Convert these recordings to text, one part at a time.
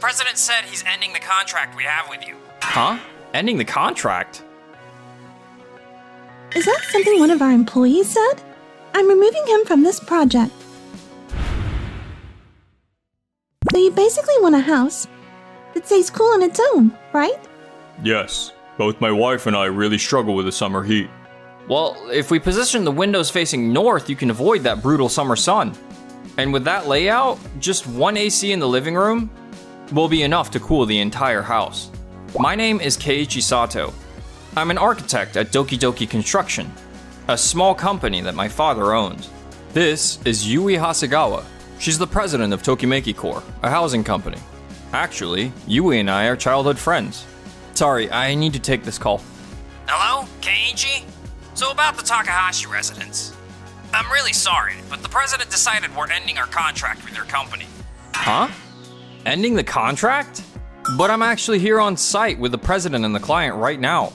president said he's ending the contract we have with you. Huh? Ending the contract? Is that something one of our employees said? I'm removing him from this project. So you basically want a house that stays cool on its own, right? Yes. Both my wife and I really struggle with the summer heat. Well, if we position the windows facing north, you can avoid that brutal summer sun. And with that layout, just one AC in the living room will be enough to cool the entire house. My name is Keiichi Sato. I'm an architect at Doki Doki Construction, a small company that my father owns. This is Yui Hasegawa. She's the president of Tokimeki Corp, a housing company. Actually, Yui and I are childhood friends. Sorry, I need to take this call. Hello, Keiichi? So about the Takahashi residence. I'm really sorry, but the president decided we're ending our contract with your company. Huh? Ending the contract? But I'm actually here on site with the president and the client right now.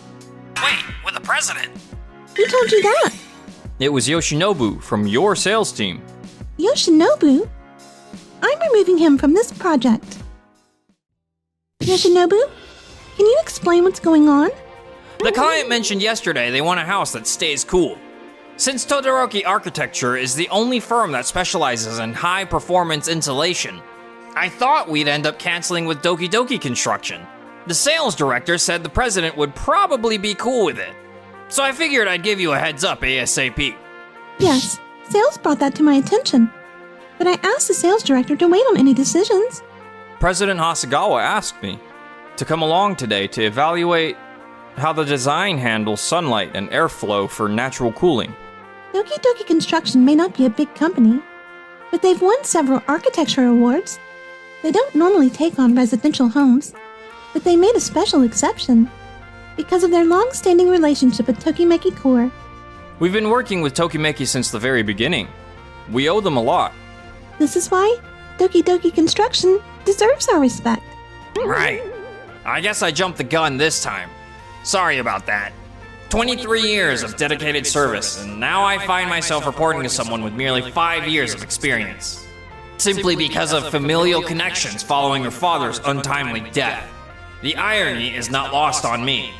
Wait, with the president? Who told you that? It was Yoshinobu from your sales team. Yoshinobu? I'm removing him from this project. Yoshinobu? Can you explain what's going on? The client mentioned yesterday they want a house that stays cool. Since Todoroki Architecture is the only firm that specializes in high-performance insulation, I thought we'd end up canceling with Doki Doki Construction. The sales director said the president would probably be cool with it. So I figured I'd give you a heads up ASAP. Yes, sales brought that to my attention. But I asked the sales director to wait on any decisions. President Hasegawa asked me to come along today to evaluate how the design handles sunlight and airflow for natural cooling. Doki Doki Construction may not be a big company, but they've won several architecture awards. They don't normally take on residential homes, but they made a special exception because of their long-standing relationship with Tokimeki Corp. We've been working with Tokimeki since the very beginning. We owe them a lot. This is why Doki Doki Construction deserves our respect. Right. I guess I jumped the gun this time. Sorry about that. 23 years of dedicated service, and now I find myself reporting to someone with merely 5 years of experience. Simply because of familial connections following her father's untimely death. The irony is not lost on me.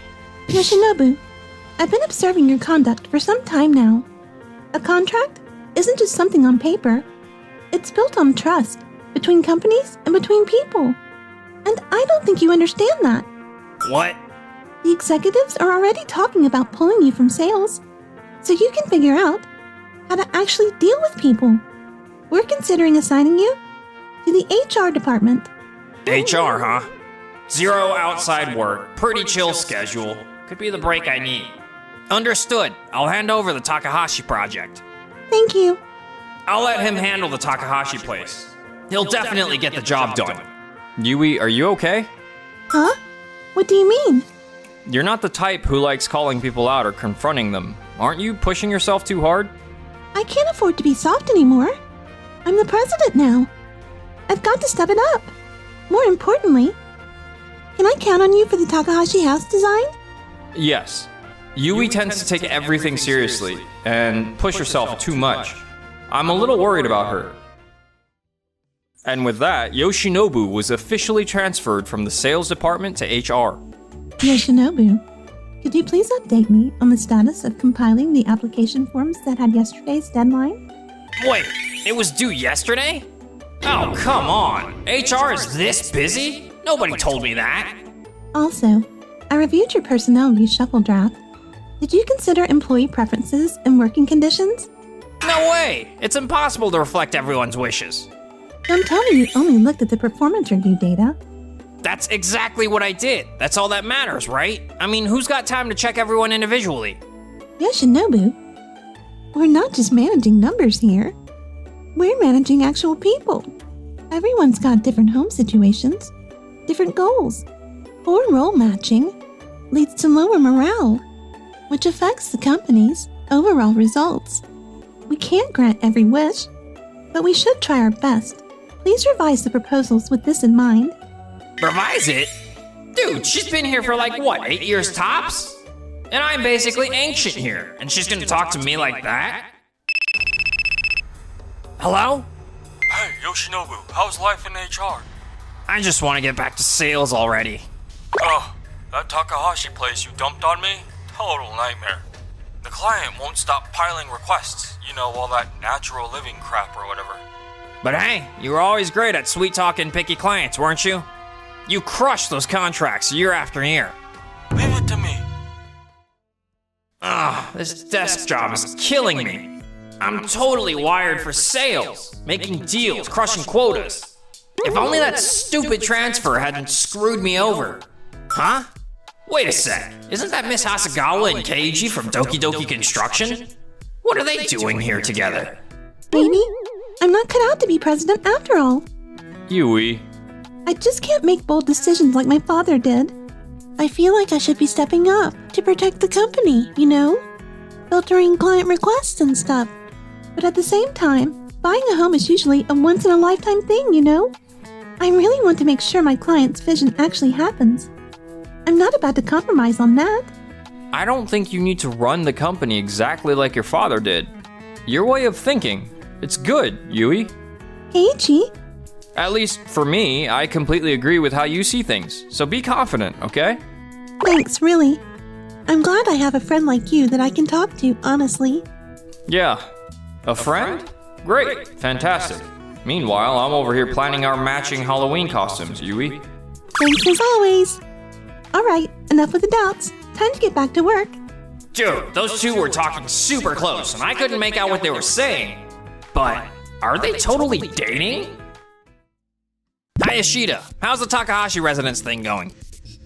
Yoshinobu, I've been observing your conduct for some time now. A contract isn't just something on paper. It's built on trust between companies and between people. And I don't think you understand that. What? The executives are already talking about pulling you from sales, so you can figure out how to actually deal with people. We're considering assigning you to the HR department. HR, huh? Zero outside work, pretty chill schedule. Could be the break I need. Understood. I'll hand over the Takahashi project. Thank you. I'll let him handle the Takahashi place. He'll definitely get the job done. Yui, are you okay? Huh? What do you mean? You're not the type who likes calling people out or confronting them. Aren't you pushing yourself too hard? I can't afford to be soft anymore. I'm the president now. I've got to step it up. More importantly, can I count on you for the Takahashi house design? Yes. Yui tends to take everything seriously and push herself too much. I'm a little worried about her. And with that, Yoshinobu was officially transferred from the sales department to HR. Yoshinobu, could you please update me on the status of compiling the application forms that had yesterday's deadline? Wait, it was due yesterday? Oh, come on. HR is this busy? Nobody told me that. Also, I reviewed your personality shuffle draft. Did you consider employee preferences and working conditions? No way. It's impossible to reflect everyone's wishes. Don't tell me you only looked at the performance review data. That's exactly what I did. That's all that matters, right? I mean, who's got time to check everyone individually? Yoshinobu, we're not just managing numbers here. We're managing actual people. Everyone's got different home situations, different goals. Poor role matching leads to lower morale, which affects the company's overall results. We can't grant every wish, but we should try our best. Please revise the proposals with this in mind. Revise it? Dude, she's been here for like, what, 8 years tops? And I'm basically ancient here, and she's gonna talk to me like that? Hello? Hey, Yoshinobu, how's life in HR? I just want to get back to sales already. Oh, that Takahashi place you dumped on me? Total nightmare. The client won't stop piling requests. You know, all that natural living crap or whatever. But hey, you were always great at sweet-talking picky clients, weren't you? You crushed those contracts year after year. Leave it to me. This desk job is killing me. I'm totally wired for sales, making deals, crushing quotas. If only that stupid transfer hadn't screwed me over. Huh? Wait a sec, isn't that Miss Hasegawa and Keiji from Doki Doki Construction? What are they doing here together? Baby, I'm not cut out to be president after all. Yui. I just can't make bold decisions like my father did. I feel like I should be stepping up to protect the company, you know? Filtering client requests and stuff. But at the same time, buying a home is usually a once-in-a-lifetime thing, you know? I really want to make sure my client's vision actually happens. I'm not about to compromise on that. I don't think you need to run the company exactly like your father did. Your way of thinking, it's good, Yui. Keiichi, At least for me, I completely agree with how you see things, so be confident, okay? thanks, really. I'm glad I have a friend like you that I can talk to, honestly. Yeah. A friend? Great. Fantastic. Meanwhile, I'm over here planning our matching Halloween costumes, Yui. Thanks as always. Alright, enough with the doubts. Time to get back to work. Dude, those two were talking super close, and I couldn't make out what they were saying. But are they totally dating? Hi, Ishida. How's the Takahashi residence thing going?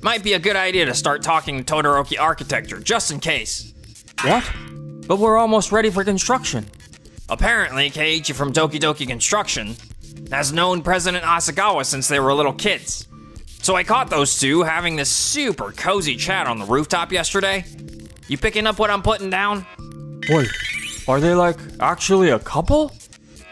Might be a good idea to start talking Todoroki architecture, just in case. What? But we're almost ready for construction. Apparently, Keiichi from Doki Doki Construction has known President Hasegawa since they were little kids. So I caught those two having this super cozy chat on the rooftop yesterday. You picking up what I'm putting down? Wait, are they like actually a couple?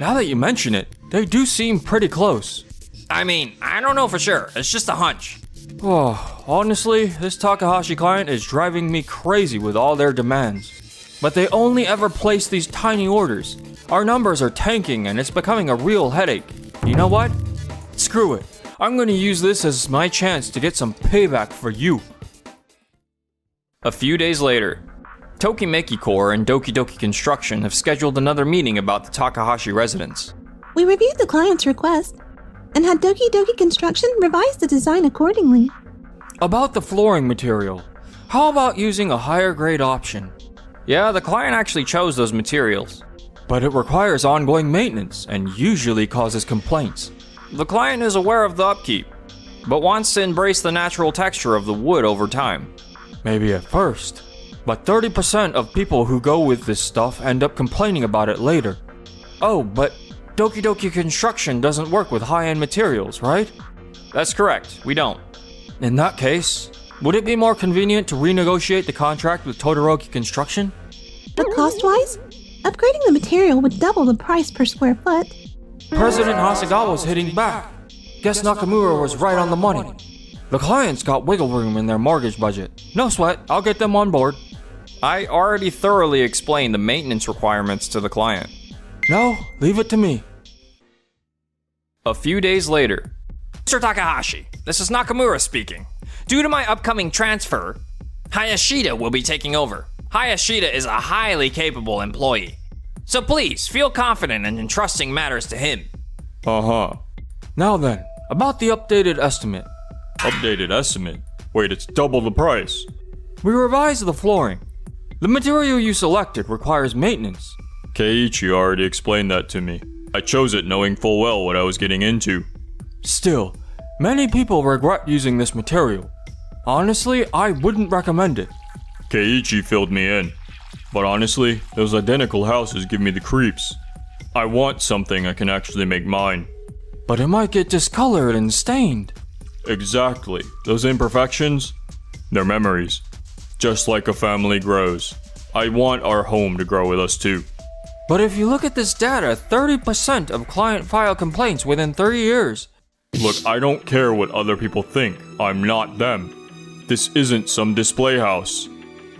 Now that you mention it, they do seem pretty close. I mean, I don't know for sure. It's just a hunch. Oh, honestly, this Takahashi client is driving me crazy with all their demands. But they only ever place these tiny orders. Our numbers are tanking and it's becoming a real headache. You know what? Screw it. I'm gonna use this as my chance to get some payback for you. A few days later, Tokimeki Corps and Doki Doki Construction have scheduled another meeting about the Takahashi residence. We reviewed the client's request and had Doki Doki Construction revise the design accordingly. About the flooring material, how about using a higher grade option? Yeah, the client actually chose those materials. But it requires ongoing maintenance and usually causes complaints. The client is aware of the upkeep, but wants to embrace the natural texture of the wood over time. Maybe at first, but 30% of people who go with this stuff end up complaining about it later. Oh, but Doki Doki Construction doesn't work with high-end materials, right? That's correct, we don't. In that case, would it be more convenient to renegotiate the contract with Todoroki Construction? But cost-wise, upgrading the material would double the price per square foot. President Hasegawa's hitting back. Guess Nakamura was right on the money. The client's got wiggle room in their mortgage budget. No sweat, I'll get them on board. I already thoroughly explained the maintenance requirements to the client. No, leave it to me. A few days later. Mr. Takahashi, this is Nakamura speaking. Due to my upcoming transfer, Hayashida will be taking over. Hayashida is a highly capable employee. So please, feel confident in entrusting matters to him. Uh-huh. Now then, about the updated estimate. Updated estimate? Wait, it's double the price. We revised the flooring. The material you selected requires maintenance. Keiichi already explained that to me. I chose it knowing full well what I was getting into. Still, many people regret using this material. Honestly, I wouldn't recommend it. Keiichi filled me in. But honestly, those identical houses give me the creeps. I want something I can actually make mine. But it might get discolored and stained. Exactly. Those imperfections, they're memories. Just like a family grows. I want our home to grow with us too. But if you look at this data, 30% of client file complaints within 30 years. Look, I don't care what other people think. I'm not them. This isn't some display house.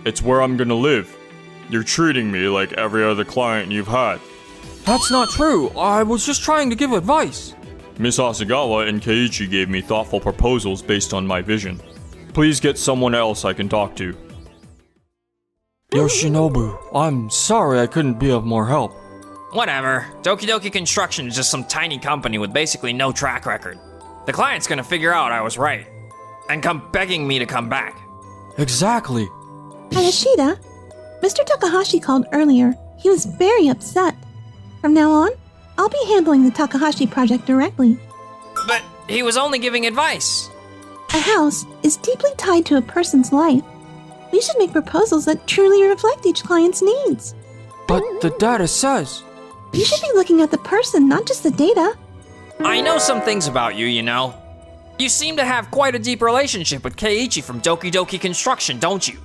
It's where I'm gonna live. You're treating me like every other client you've had. That's not true. I was just trying to give advice. Miss Asagawa and Keiichi gave me thoughtful proposals based on my vision. Please get someone else I can talk to. Yoshinobu, I'm sorry I couldn't be of more help. Whatever. Doki Doki Construction is just some tiny company with basically no track record. The client's gonna figure out I was right and come begging me to come back. Exactly. Hayashida, Mr. Takahashi called earlier. He was very upset. From now on, I'll be handling the Takahashi project directly. But he was only giving advice. A house is deeply tied to a person's life. We should make proposals that truly reflect each client's needs. But the data says... You should be looking at the person, not just the data. I know some things about you, you know. You seem to have quite a deep relationship with Keiichi from Doki Doki Construction, don't you?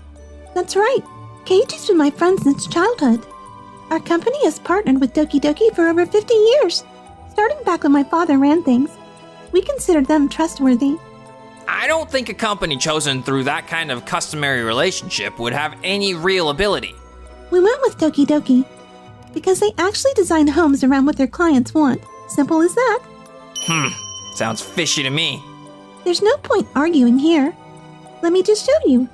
That's right. Keiichi's been my friend since childhood. Our company has partnered with Doki Doki for over 50 years, starting back when my father ran things. We considered them trustworthy. I don't think a company chosen through that kind of customary relationship would have any real ability. We went with Doki Doki because they actually design homes around what their clients want. Simple as that. Sounds fishy to me. There's no point arguing here. Let me just show you.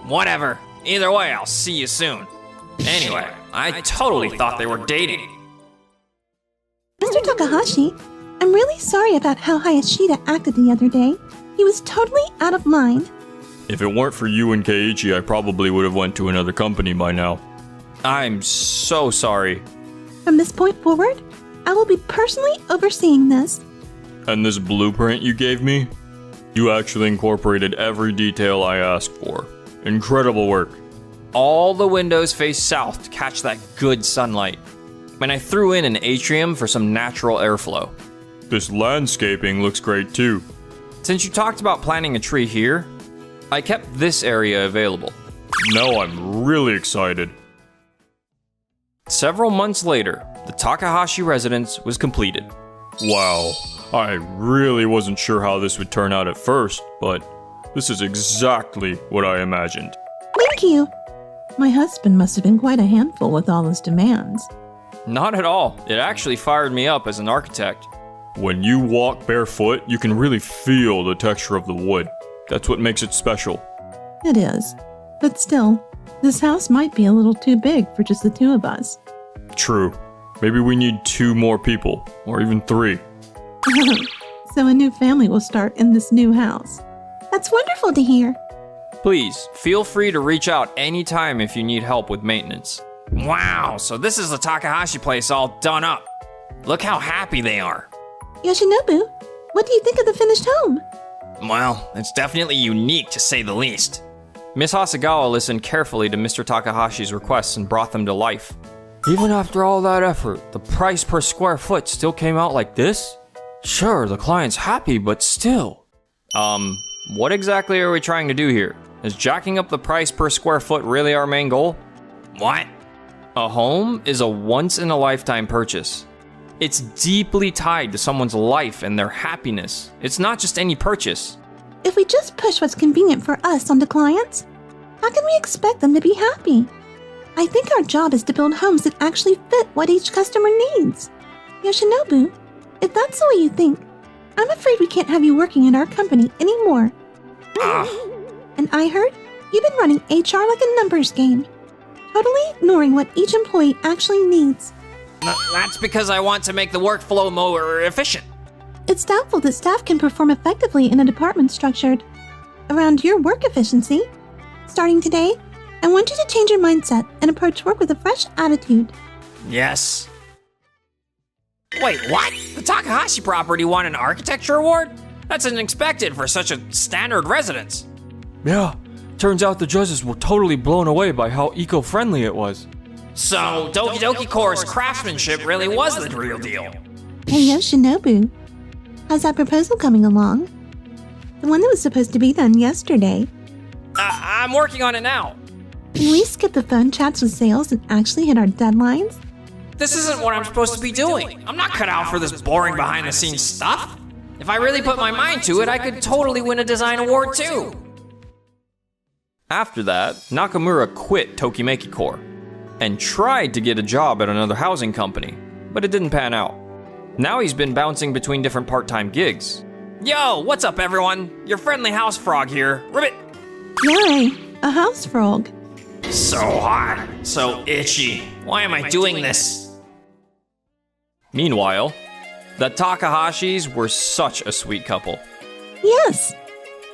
Whatever. Either way, I'll see you soon. Anyway, I totally thought they were dating. Mr. Takahashi, I'm really sorry about how Hayashida acted the other day. He was totally out of mind. If it weren't for you and Keiichi, I probably would have went to another company by now. I'm so sorry. From this point forward, I will be personally overseeing this. And this blueprint you gave me? You actually incorporated every detail I asked for. Incredible work. All the windows face south to catch that good sunlight. And I threw in an atrium for some natural airflow. This landscaping looks great too. Since you talked about planting a tree here, I kept this area available. Now I'm really excited. Several months later, the Takahashi residence was completed. Wow, I really wasn't sure how this would turn out at first, but this is exactly what I imagined. Thank you. My husband must have been quite a handful with all his demands. Not at all. It actually fired me up as an architect. When you walk barefoot, you can really feel the texture of the wood. That's what makes it special. It is. But still, this house might be a little too big for just the two of us. True. Maybe we need 2 more people, or even 3. So a new family will start in this new house. That's wonderful to hear. Please, feel free to reach out anytime if you need help with maintenance. Wow, so this is the Takahashi place all done up. Look how happy they are. Yoshinobu, what do you think of the finished home? Well, it's definitely unique to say the least. Miss Hasagawa listened carefully to Mr. Takahashi's requests and brought them to life. Even after all that effort, the price per square foot still came out like this? Sure, the client's happy, but still. What exactly are we trying to do here? Is jacking up the price per square foot really our main goal? What? A home is a once-in-a-lifetime purchase. It's deeply tied to someone's life and their happiness. It's not just any purchase. If we just push what's convenient for us onto clients, how can we expect them to be happy? I think our job is to build homes that actually fit what each customer needs. Yoshinobu, if that's the way you think, I'm afraid we can't have you working in our company anymore. And I heard you've been running HR like a numbers game, totally ignoring what each employee actually needs. That's because I want to make the workflow more efficient. It's doubtful that staff can perform effectively in a department structured around your work efficiency. Starting today, I want you to change your mindset and approach work with a fresh attitude. Yes. Wait, what? The Takahashi property won an architecture award? That's unexpected for such a standard residence. Yeah, turns out the judges were totally blown away by how eco-friendly it was. So, Doki Doki Core's craftsmanship really was the real deal. Hey Yoshinobu, how's that proposal coming along? The one that was supposed to be done yesterday. I'm working on it now. Can we skip the phone chats with sales and actually hit our deadlines? This isn't what I'm supposed to be doing. I'm not cut out for this boring behind-the-scenes stuff. If I really put my mind to it, I could totally win a design award too. After that, Nakamura quit Tokimeki Core and tried to get a job at another housing company, but it didn't pan out. Now he's been bouncing between different part-time gigs. Yo, what's up, everyone? Your friendly house frog here. Ribbit! Yay, a house frog. So hot, so itchy. Why am I doing this? Meanwhile, the Takahashis were such a sweet couple. Yes,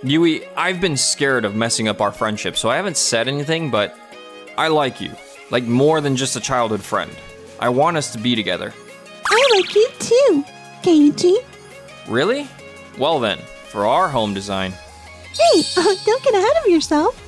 Yui, I've been scared of messing up our friendship, so I haven't said anything, but I like you. Like more than just a childhood friend. I want us to be together. I like you too, Keiichi. Really? Well then, for our home design. Hey, don't get ahead of yourself.